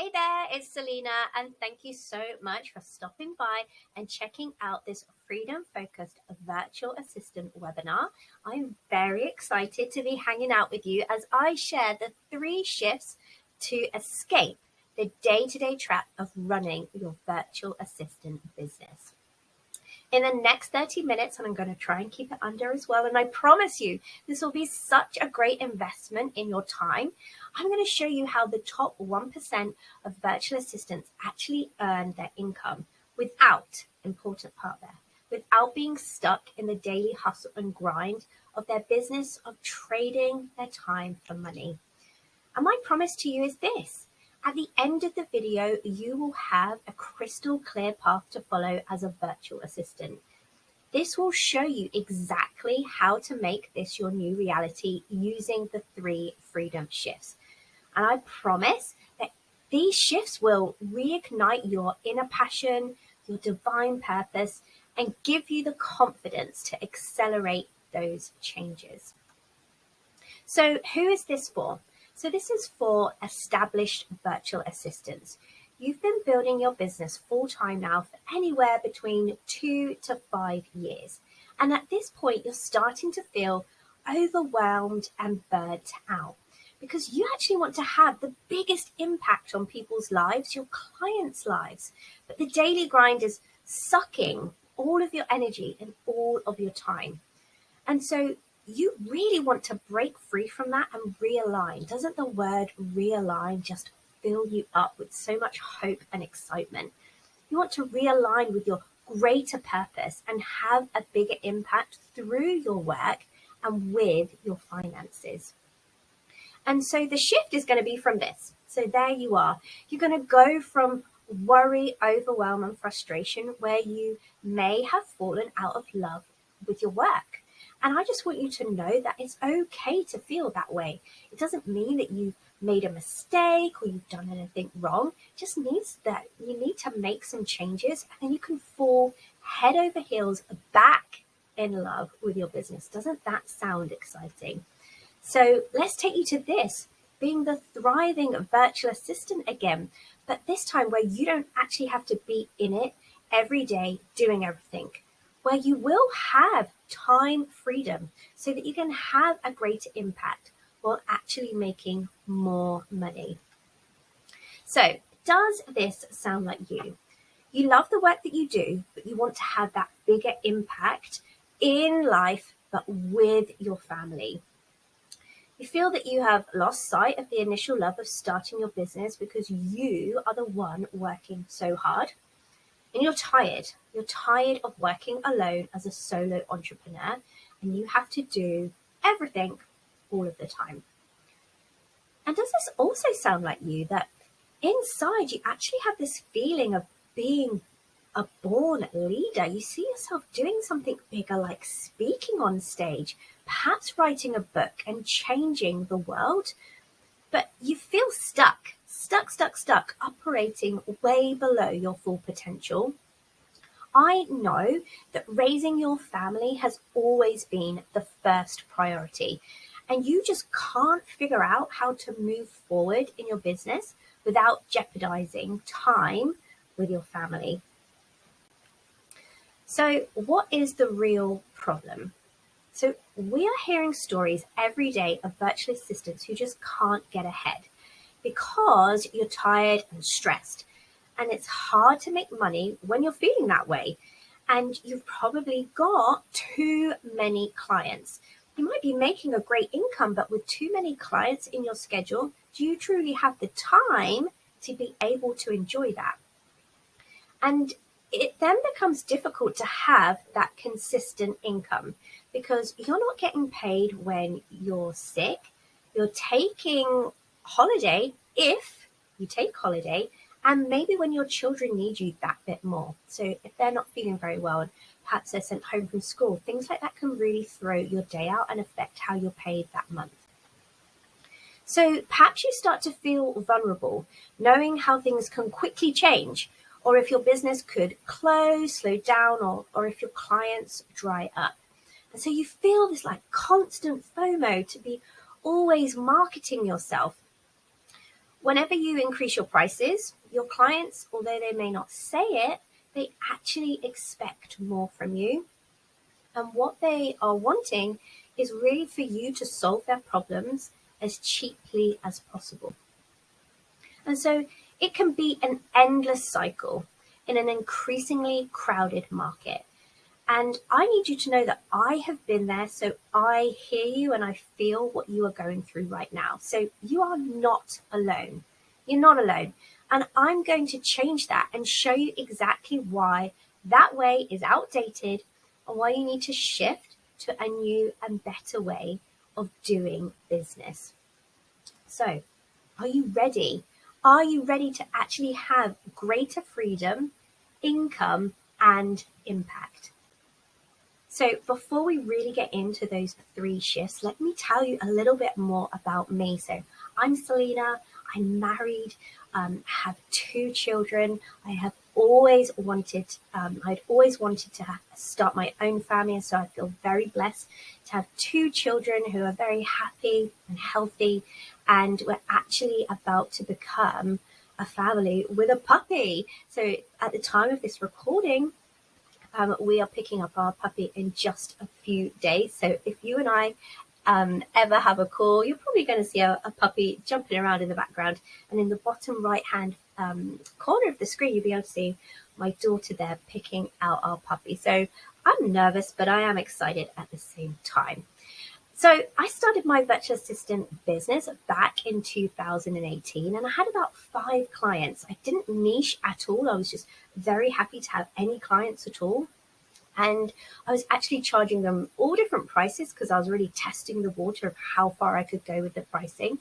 Hey there, it's Selena, and thank you so much for stopping by and checking out this Freedom Focused Virtual Assistant webinar. I'm very excited to be hanging out with you as I share the 3 shifts to escape the day-to-day trap of running your virtual assistant business. In the next 30 minutes, and I'm going to try and keep it under as well, and I promise you this will be such a great investment in your time. I'm going to show you how the top 1% of virtual assistants actually earn their income without, important part there, without being stuck in the daily hustle and grind of their business of trading their time for money. And my promise to you is this. At the end of the video, you will have a crystal clear path to follow as a virtual assistant. This will show you exactly how to make this your new reality using the 3 freedom shifts. And I promise that these shifts will reignite your inner passion, your divine purpose, and give you the confidence to accelerate those changes. So who is this for? So this is for established virtual assistants. You've been building your business full-time now for anywhere between 2 to 5 years. And at this point, you're starting to feel overwhelmed and burnt out because you actually want to have the biggest impact on people's lives, your clients' lives. But the daily grind is sucking all of your energy and all of your time. And so you really want to break free from that and realign. Doesn't the word realign just fill you up with so much hope and excitement? You want to realign with your greater purpose and have a bigger impact through your work and with your finances. And so the shift is going to be from this. So there you are. You're going to go from worry, overwhelm, and frustration where you may have fallen out of love with your work. And I just want you to know that it's okay to feel that way. It doesn't mean that you've made a mistake or you've done anything wrong. It just means that you need to make some changes and then you can fall head over heels back in love with your business. Doesn't that sound exciting? So let's take you to this, being the thriving virtual assistant again, but this time where you don't actually have to be in it every day doing everything, where you will have time freedom so that you can have a greater impact while actually making more money. So does this sound like you? You love the work that you do, but you want to have that bigger impact in life, but with your family. You feel that you have lost sight of the initial love of starting your business because you are the one working so hard. And you're tired. You're tired of working alone as a solo entrepreneur, and you have to do everything all of the time. And does this also sound like you, that inside you actually have this feeling of being a born leader? You see yourself doing something bigger, like speaking on stage, perhaps writing a book and changing the world, but you feel stuck, operating way below your full potential. I know that raising your family has always been the first priority, and you just can't figure out how to move forward in your business without jeopardizing time with your family. So what is the real problem? So we are hearing stories every day of virtual assistants who just can't get ahead because you're tired and stressed. And it's hard to make money when you're feeling that way. And you've probably got too many clients. You might be making a great income, but with too many clients in your schedule, do you truly have the time to be able to enjoy that? And it then becomes difficult to have that consistent income because you're not getting paid when you're sick. You're taking holiday if you take holiday, and maybe when your children need you that bit more. So if they're not feeling very well and perhaps they're sent home from school, things like that can really throw your day out and affect how you're paid that month. So perhaps you start to feel vulnerable, knowing how things can quickly change, or if your business could close, slow down, or if your clients dry up. And so you feel this like constant FOMO to be always marketing yourself. Whenever you increase your prices, your clients, although they may not say it, they actually expect more from you. And what they are wanting is really for you to solve their problems as cheaply as possible. And so it can be an endless cycle in an increasingly crowded market. And I need you to know that I have been there, so I hear you and I feel what you are going through right now. So you are not alone. You're not alone. And I'm going to change that and show you exactly why that way is outdated and why you need to shift to a new and better way of doing business. So, are you ready? Are you ready to actually have greater freedom, income, and impact? So before we really get into those 3 shifts, let me tell you a little bit more about me. So I'm Selena. I'm married, have 2 children. I'd always wanted to start my own family. And so I feel very blessed to have 2 children who are very happy and healthy. And we're actually about to become a family with a puppy. So at the time of this recording, we are picking up our puppy in just a few days. So if you and I ever have a call, you're probably going to see a puppy jumping around in the background. And in the bottom right hand corner of the screen, you'll be able to see my daughter there picking out our puppy. So I'm nervous, but I am excited at the same time. So I started my virtual assistant business back in 2018, and I had about 5 clients. I didn't niche at all. I was just very happy to have any clients at all. And I was actually charging them all different prices because I was really testing the water of how far I could go with the pricing.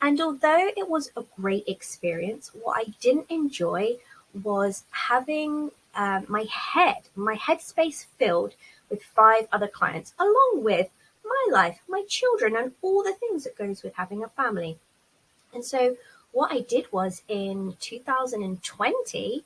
And although it was a great experience, what I didn't enjoy was having my headspace filled with 5 other clients, along with my life, my children, and all the things that goes with having a family. And so what I did was in 2020,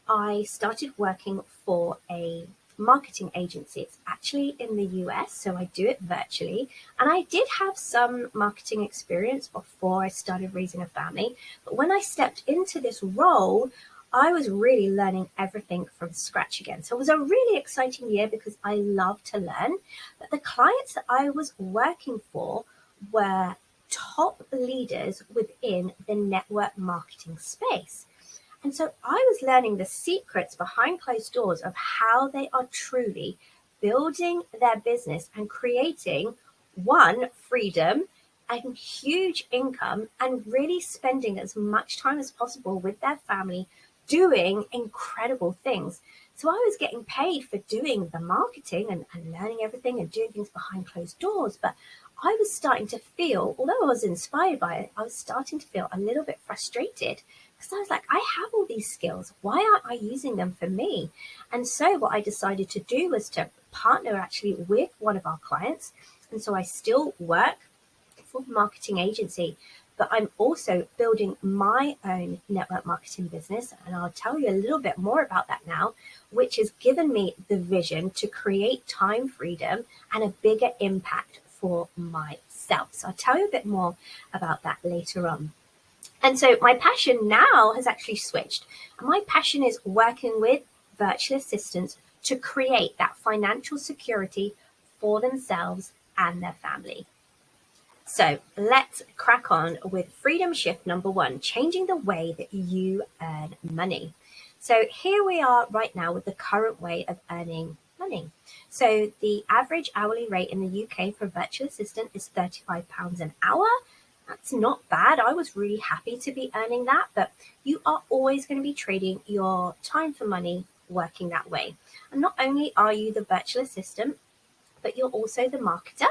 I started working for a marketing agency. It's actually in the US, so I do it virtually. And I did have some marketing experience before I started raising a family. But when I stepped into this role, I was really learning everything from scratch again. So it was a really exciting year because I love to learn. But the clients that I was working for were top leaders within the network marketing space. And so I was learning the secrets behind closed doors of how they are truly building their business and creating, one, freedom and huge income, and really spending as much time as possible with their family doing incredible things. So I was getting paid for doing the marketing and learning everything and doing things behind closed doors. But I was starting to feel, although I was inspired by it, I was starting to feel a little bit frustrated because I was like, I have all these skills. Why aren't I using them for me? And so what I decided to do was to partner actually with one of our clients. And so I still work for a marketing agency, but I'm also building my own network marketing business. And I'll tell you a little bit more about that now, which has given me the vision to create time freedom and a bigger impact for myself. So I'll tell you a bit more about that later on. And so my passion now has actually switched. And my passion is working with virtual assistants to create that financial security for themselves and their family. So let's crack on with freedom shift number 1, changing the way that you earn money. So here we are right now with the current way of earning money. So the average hourly rate in the UK for a virtual assistant is £35 an hour. That's not bad. I was really happy to be earning that, but you are always going to be trading your time for money working that way. And not only are you the virtual assistant, but you're also the marketer,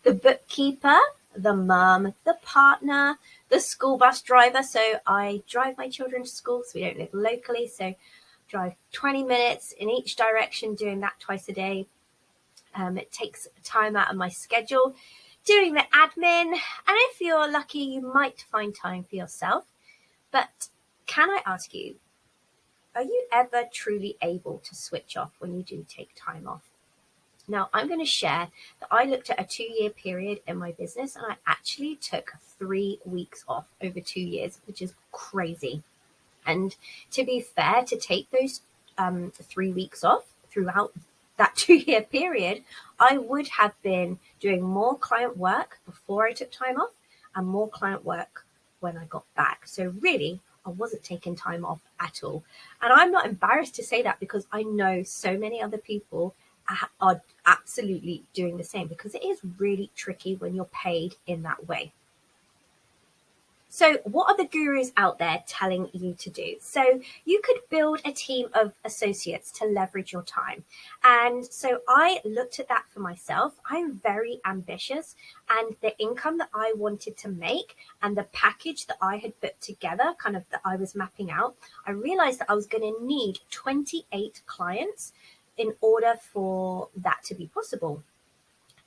the bookkeeper, the mum, the partner, the school bus driver. So I drive my children to school, so we don't live locally. So drive 20 minutes in each direction, doing that twice a day. It takes time out of my schedule, doing the admin. And if you're lucky, you might find time for yourself. But can I ask you, are you ever truly able to switch off when you do take time off? Now, I'm going to share that I looked at a 2-year period in my business and I actually took 3 weeks off over 2 years, which is crazy. And to be fair, to take those 3 weeks off throughout that 2-year period, I would have been doing more client work before I took time off and more client work when I got back. So really, I wasn't taking time off at all. And I'm not embarrassed to say that because I know so many other people are absolutely doing the same, because it is really tricky when you're paid in that way. So what are the gurus out there telling you to do? So you could build a team of associates to leverage your time. And so I looked at that for myself. I'm very ambitious, and the income that I wanted to make and the package that I had put together, kind of that I was mapping out, I realized that I was going to need 28 clients in order for that to be possible.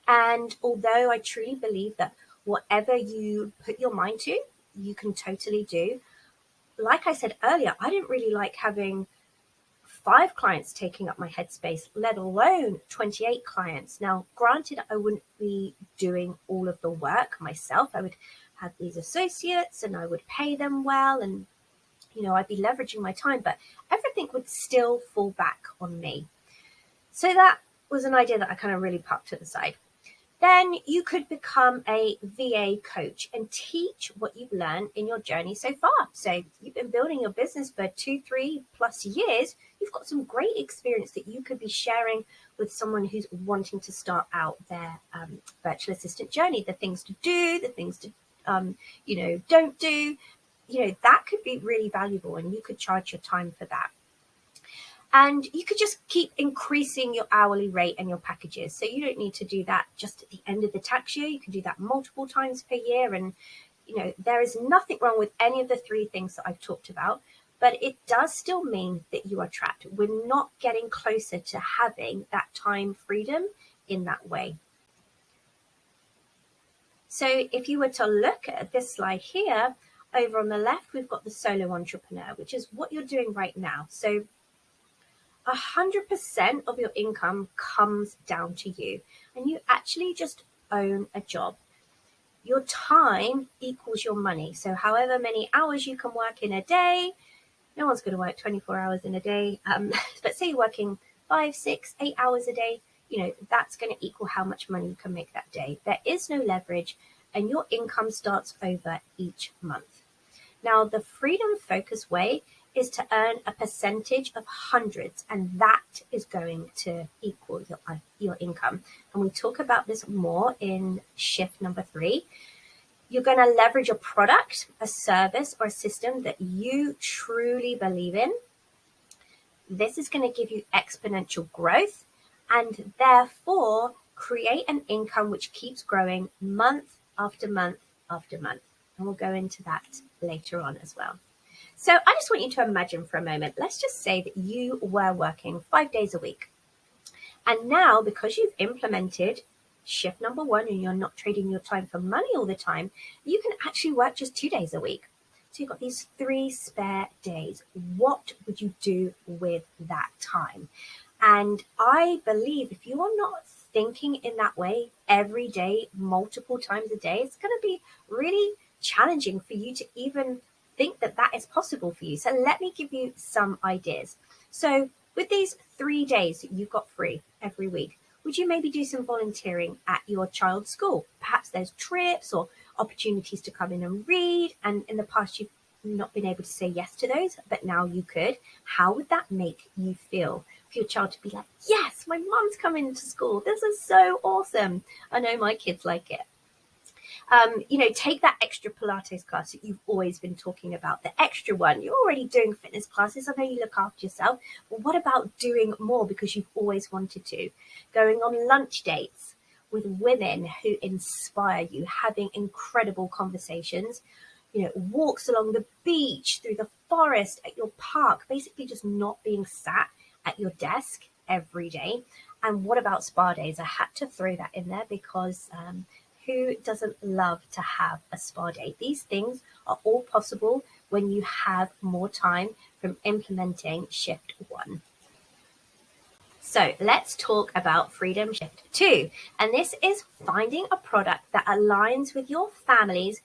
And although I truly believe that whatever you put your mind to, you can totally do. Like I said earlier, I didn't really like having 5 clients taking up my headspace, let alone 28 clients. Now, granted, I wouldn't be doing all of the work myself. I would have these associates and I would pay them well, and I'd be leveraging my time, but everything would still fall back on me. So that was an idea that I kind of really parked to the side. Then you could become a VA coach and teach what you've learned in your journey so far. So you've been building your business for 2-3+ years. You've got some great experience that you could be sharing with someone who's wanting to start out their virtual assistant journey. The things to do, the things to, don't do. That could be really valuable, and you could charge your time for that. And you could just keep increasing your hourly rate and your packages. So you don't need to do that just at the end of the tax year. You can do that multiple times per year. And, there is nothing wrong with any of the 3 things that I've talked about, but it does still mean that you are trapped. We're not getting closer to having that time freedom in that way. So if you were to look at this slide here, over on the left, we've got the solo entrepreneur, which is what you're doing right now. So 100% of your income comes down to you, and you actually just own a job. Your time equals your money. So however many hours you can work in a day, no one's going to work 24 hours in a day. But say you're working 5, 6, 8 hours a day, that's going to equal how much money you can make that day. There is no leverage, and your income starts over each month. Now, the Freedom Focus way is to earn a percentage of hundreds, and that is going to equal your income. And we talk about this more in shift number 3. You're going to leverage a product, a service, or a system that you truly believe in. This is going to give you exponential growth, and therefore create an income which keeps growing month after month after month. And we'll go into that later on as well. So I just want you to imagine for a moment, let's just say that you were working 5 days a week. And now, because you've implemented shift number 1 and you're not trading your time for money all the time, you can actually work just 2 days a week. So you've got these 3 spare days. What would you do with that time? And I believe if you are not thinking in that way every day, multiple times a day, it's going to be really challenging for you to even think that that is possible for you. So let me give you some ideas. So with these 3 days that you've got free every week, would you maybe do some volunteering at your child's school? Perhaps there's trips or opportunities to come in and read. And in the past, you've not been able to say yes to those, but now you could. How would that make you feel for your child to be like, yes, my mom's coming to school. This is so awesome. I know my kids like it. Take that extra Pilates class that you've always been talking about, the extra one. You're already doing fitness classes. I know you look after yourself. But what about doing more because you've always wanted to? Going on lunch dates with women who inspire you, having incredible conversations, walks along the beach, through the forest, at your park, basically just not being sat at your desk every day. And what about spa days? I had to throw that in there because who doesn't love to have a spa day? These things are all possible when you have more time from implementing shift 1. So let's talk about Freedom Shift 2. And this is finding a product that aligns with your family's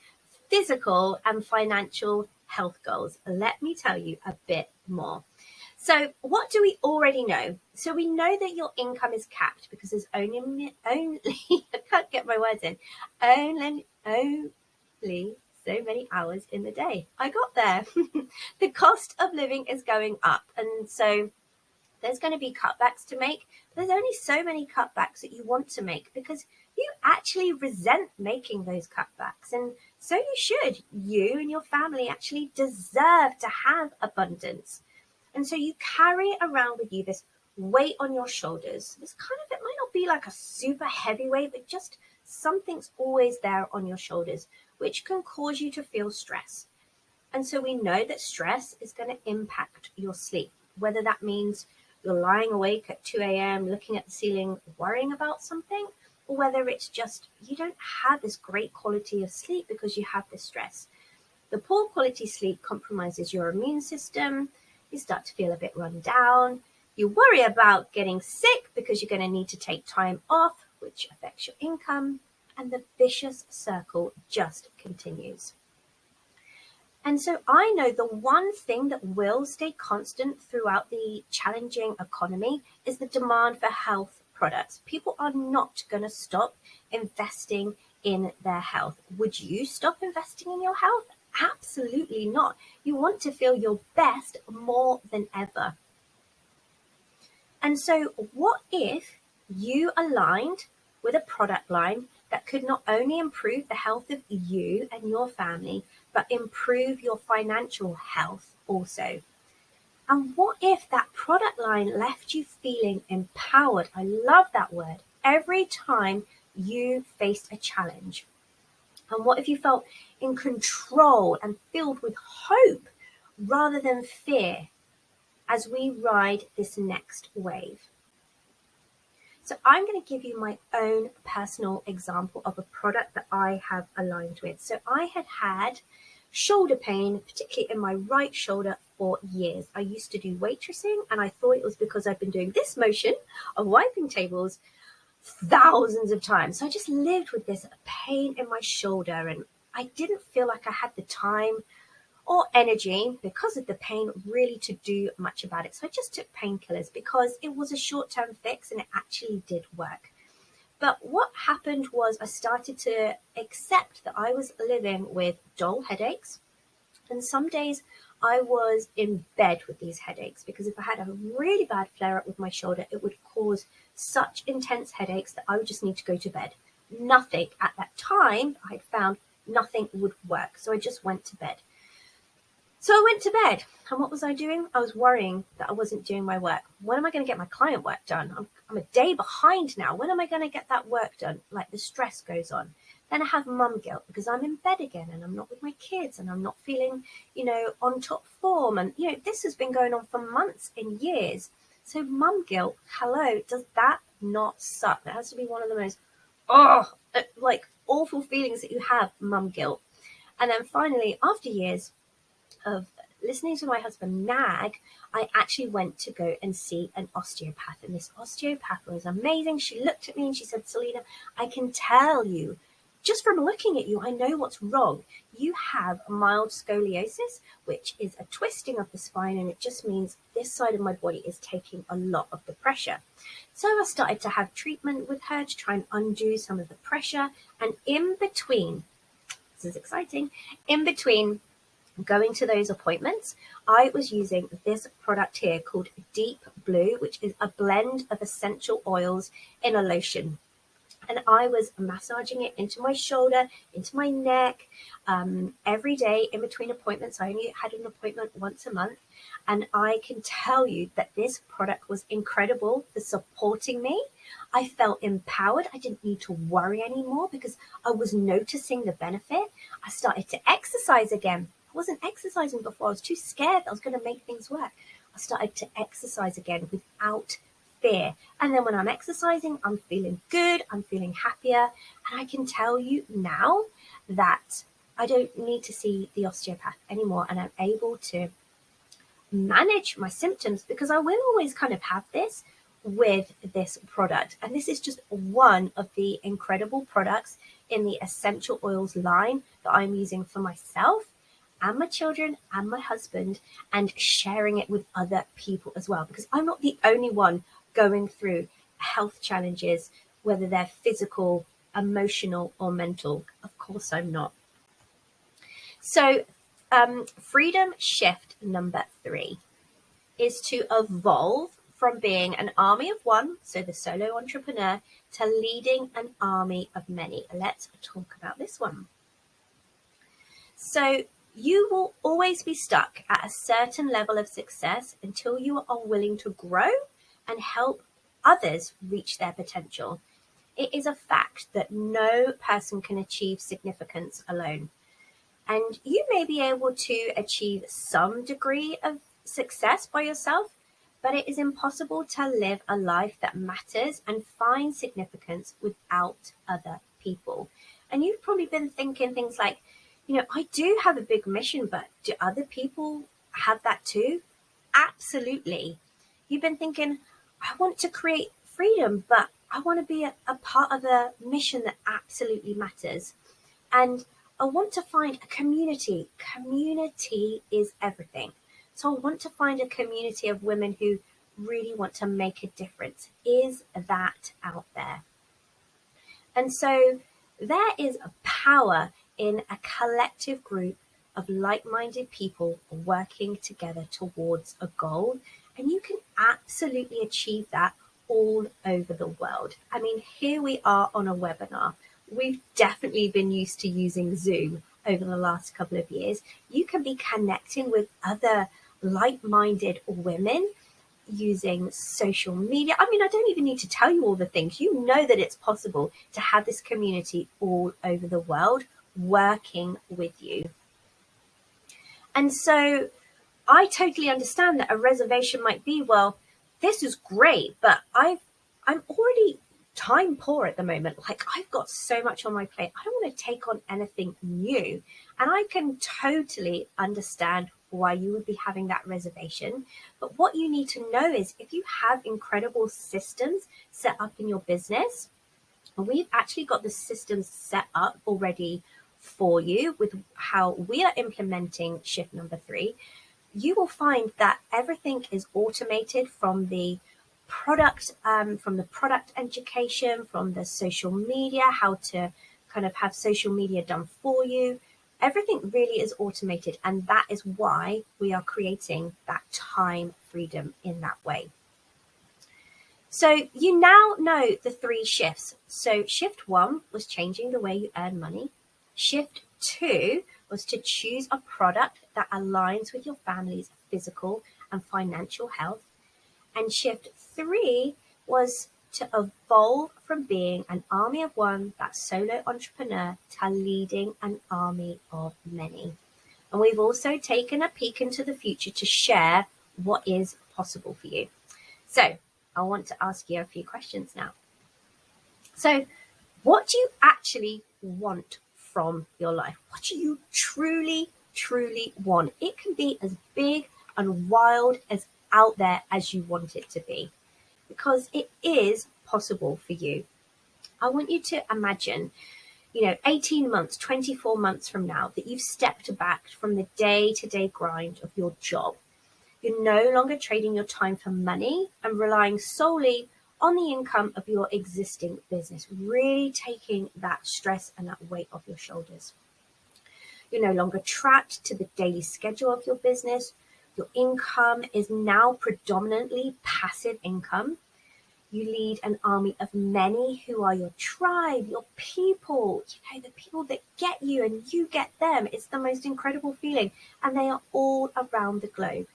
physical and financial health goals. Let me tell you a bit more. So what do we already know? So we know that your income is capped because there's only I can't get my words in, only so many hours in the day. I got there. The cost of living is going up, and so there's going to be cutbacks to make. But there's only so many cutbacks that you want to make because you actually resent making those cutbacks, and so you should. You and your family actually deserve to have abundance. And so you carry around with you this weight on your shoulders. This kind of, it might not be like a super heavy weight, but just something's always there on your shoulders, which can cause you to feel stress. And so we know that stress is going to impact your sleep, whether that means you're lying awake at 2 a.m., looking at the ceiling, worrying about something, or whether it's just you don't have this great quality of sleep because you have this stress. The poor quality sleep compromises your immune system. You start to feel a bit run down. You worry about getting sick because you're going to need to take time off, which affects your income, and the vicious circle just continues. And so I know the one thing that will stay constant throughout the challenging economy is the demand for health products. People are not going to stop investing in their health. Would you stop investing in your health? Absolutely not. You want to feel your best more than ever. And so what if you aligned with a product line that could not only improve the health of you and your family, but improve your financial health also? And what if that product line left you feeling empowered? I love that word. Every time you faced a challenge. And what if you felt in control and filled with hope rather than fear as we ride this next wave? So I'm going to give you my own personal example of a product that I have aligned with. So I had shoulder pain, particularly in my right shoulder, for years. I used to do waitressing, and I thought it was because I've been doing this motion of wiping tables thousands of times. So I just lived with this pain in my shoulder, and I didn't feel like I had the time or energy because of the pain really to do much about it. So I just took painkillers because it was a short-term fix and it actually did work. But what happened was I started to accept that I was living with dull headaches, and some days I was in bed with these headaches because if I had a really bad flare-up with my shoulder, it would cause such intense headaches that I would just need to go to bed. Nothing at that time, I'd found nothing would work. So I just went to bed. So I went to bed, and what was I doing? I was worrying that I wasn't doing my work. When am I going to get my client work done? I'm a day behind now. When am I going to get that work done? Like the stress goes on. Then I have mum guilt because I'm in bed again and I'm not with my kids and I'm not feeling, on top form. And, this has been going on for months and years. So mum guilt, hello, does that not suck? That has to be one of the most, awful feelings that you have, mum guilt. And then finally, after years of listening to my husband nag, I actually went to go and see an osteopath. And this osteopath was amazing. She looked at me and she said, Selena, I can tell you, just from looking at you, I know what's wrong. You have mild scoliosis, which is a twisting of the spine, and it just means this side of my body is taking a lot of the pressure. So I started to have treatment with her to try and undo some of the pressure. And in between, this is exciting, in between going to those appointments, I was using this product here called Deep Blue, which is a blend of essential oils in a lotion. And I was massaging it into my shoulder, into my neck, every day in between appointments. I only had an appointment once a month. And I can tell you that this product was incredible for supporting me. I felt empowered. I didn't need to worry anymore because I was noticing the benefit. I started to exercise again. I wasn't exercising before. I was too scared that I was going to make things work. I started to exercise again without fear. And then when I'm exercising, I'm feeling good. I'm feeling happier. And I can tell you now that I don't need to see the osteopath anymore. And I'm able to manage my symptoms because I will always kind of have this with this product. And this is just one of the incredible products in the essential oils line that I'm using for myself and my children and my husband, and sharing it with other people as well, because I'm not the only one going through health challenges, whether they're physical, emotional, or mental. Of course I'm not. So freedom shift number 3 is to evolve from being an army of one, so the solo entrepreneur, to leading an army of many. Let's talk about this one. So you will always be stuck at a certain level of success until you are willing to grow and help others reach their potential. It is a fact that no person can achieve significance alone. And you may be able to achieve some degree of success by yourself, but it is impossible to live a life that matters and find significance without other people. And you've probably been thinking things like, I do have a big mission, but do other people have that too? Absolutely. You've been thinking, I want to create freedom, but I want to be a part of a mission that absolutely matters. And I want to find a community. Community is everything. So I want to find a community of women who really want to make a difference. Is that out there? And so there is a power in a collective group of like-minded people working together towards a goal. And you can absolutely achieve that all over the world. I mean, here we are on a webinar. We've definitely been used to using Zoom over the last couple of years. You can be connecting with other like-minded women using social media. I mean, I don't even need to tell you all the things. You know that it's possible to have this community all over the world working with you. And so I totally understand that a reservation might be, well, this is great, but I'm already time poor at the moment. Like, I've got so much on my plate. I don't want to take on anything new. And I can totally understand why you would be having that reservation. But what you need to know is, if you have incredible systems set up in your business, and we've actually got the systems set up already for you with how we are implementing shift number 3, you will find that everything is automated from the product education, from the social media, how to kind of have social media done for you. Everything really is automated, and that is why we are creating that time freedom in that way. So you now know the 3 shifts. So shift 1 was changing the way you earn money. Shift 2 was to choose a product that aligns with your family's physical and financial health. And shift 3 was to evolve from being an army of one, that solo entrepreneur, to leading an army of many. And we've also taken a peek into the future to share what is possible for you. So I want to ask you a few questions now. So what do you actually want from your life? What do you truly, truly want? It can be as big and wild as out there as you want it to be, because it is possible for you. I want you to imagine, 18 months, 24 months from now, that you've stepped back from the day-to-day grind of your job. You're no longer trading your time for money and relying solely on the income of your existing business, really taking that stress and that weight off your shoulders. You're no longer trapped to the daily schedule of your business. Your income is now predominantly passive income. You lead an army of many who are your tribe, your people, the people that get you and you get them. It's the most incredible feeling, and they are all around the globe.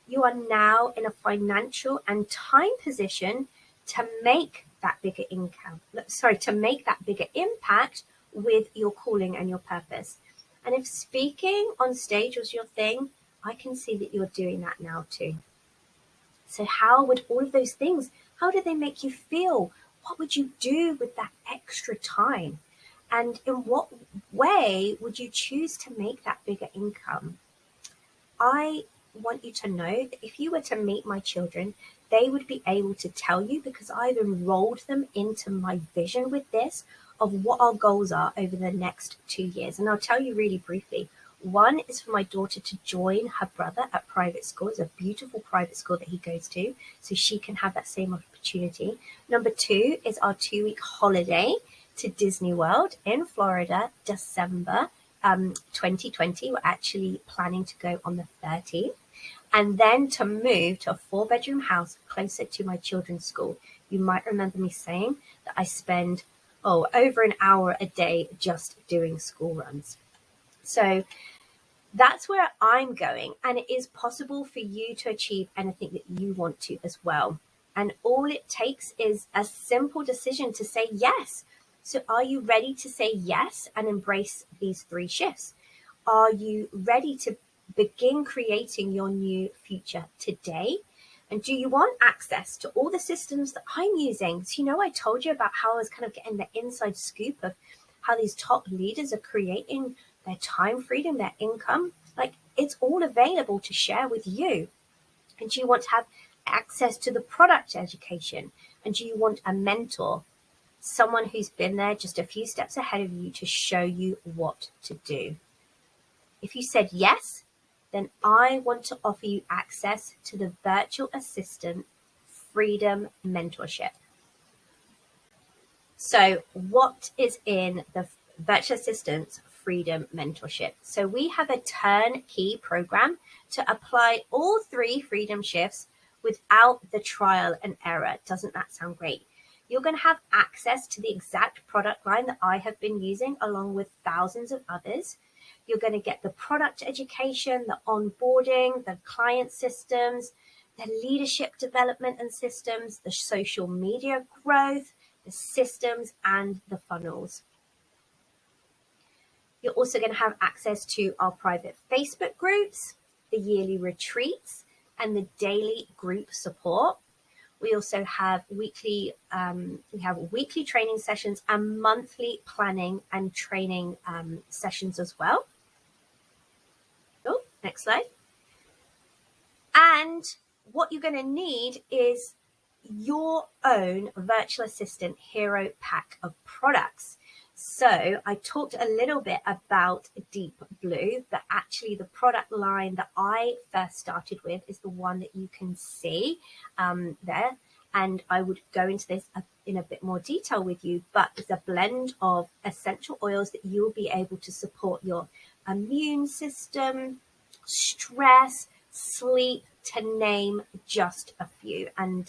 You are now in a financial and time position to make that bigger to make that bigger impact with your calling and your purpose. And if speaking on stage was your thing, I can see that you're doing that now too. So how would all of those things, how do they make you feel? What would you do with that extra time? And in what way would you choose to make that bigger income? I want you to know that if you were to meet my children, they would be able to tell you, because I've enrolled them into my vision with this, of what our goals are over the next 2 years. And I'll tell you really briefly. One is for my daughter to join her brother at private school. It's a beautiful private school that he goes to, so she can have that same opportunity. Number 2 is our 2-week holiday to Disney World in Florida, December 2020. We're actually planning to go on the 30th. And then to move to a 4-bedroom house closer to my children's school. You might remember me saying that I spend over an hour a day just doing school runs. So that's where I'm going, and it is possible for you to achieve anything that you want to as well. And all it takes is a simple decision to say yes. So are you ready to say yes and embrace these 3 shifts? Are you ready to begin creating your new future today? And do you want access to all the systems that I'm using? So, I told you about how I was kind of getting the inside scoop of how these top leaders are creating their time freedom, their income. Like, it's all available to share with you. And do you want to have access to the product education? And do you want a mentor, someone who's been there just a few steps ahead of you to show you what to do? If you said yes, then I want to offer you access to the Virtual Assistant Freedom Mentorship. So what is in the Virtual Assistant Freedom Mentorship? So we have a turnkey program to apply all 3 freedom shifts without the trial and error. Doesn't that sound great? You're going to have access to the exact product line that I have been using, along with thousands of others. You're going to get the product education, the onboarding, the client systems, the leadership development and systems, the social media growth, the systems, and the funnels. You're also going to have access to our private Facebook groups, the yearly retreats, and the daily group support. We also have weekly training sessions and monthly planning and training sessions as well. Next slide. And what you're going to need is your own virtual assistant hero pack of products. So I talked a little bit about Deep Blue, but actually the product line that I first started with is the one that you can see there. And I would go into this in a bit more detail with you, but it's a blend of essential oils that you'll be able to support your immune system, stress, sleep, to name just a few. And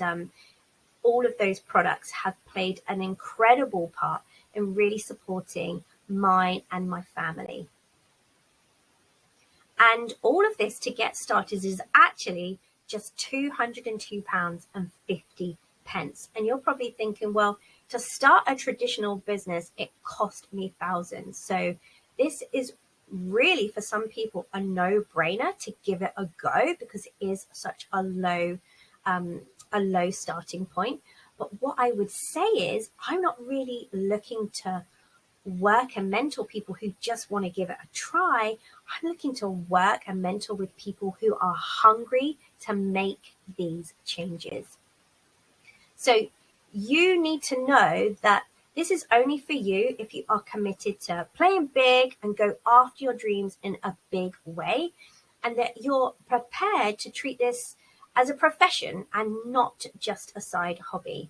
all of those products have played an incredible part in really supporting mine and my family. And all of this, to get started, is actually just £202.50. And you're probably thinking, well, to start a traditional business, it cost me thousands. So this is really, for some people, a no-brainer to give it a go, because it is such a low starting point. But what I would say is, I'm not really looking to work and mentor people who just want to give it a try. I'm looking to work and mentor with people who are hungry to make these changes. So you need to know that this is only for you if you are committed to playing big and go after your dreams in a big way, and that you're prepared to treat this as a profession and not just a side hobby.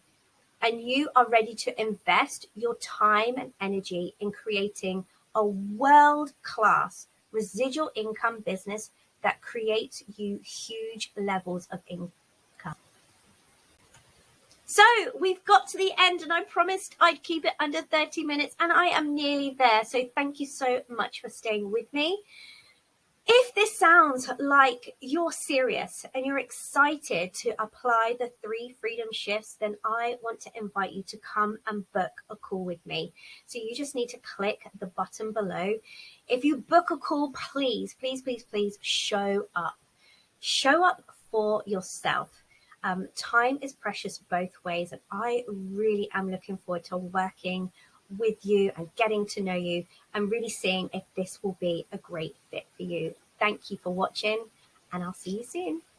And you are ready to invest your time and energy in creating a world-class residual income business that creates you huge levels of income. So we've got to the end, and I promised I'd keep it under 30 minutes, and I am nearly there. So thank you so much for staying with me. If this sounds like you're serious and you're excited to apply the 3 freedom shifts, then I want to invite you to come and book a call with me. So you just need to click the button below. If you book a call, please, please, please, please show up. Show up for yourself. Time is precious both ways, and I really am looking forward to working with you and getting to know you and really seeing if this will be a great fit for you. Thank you for watching, and I'll see you soon.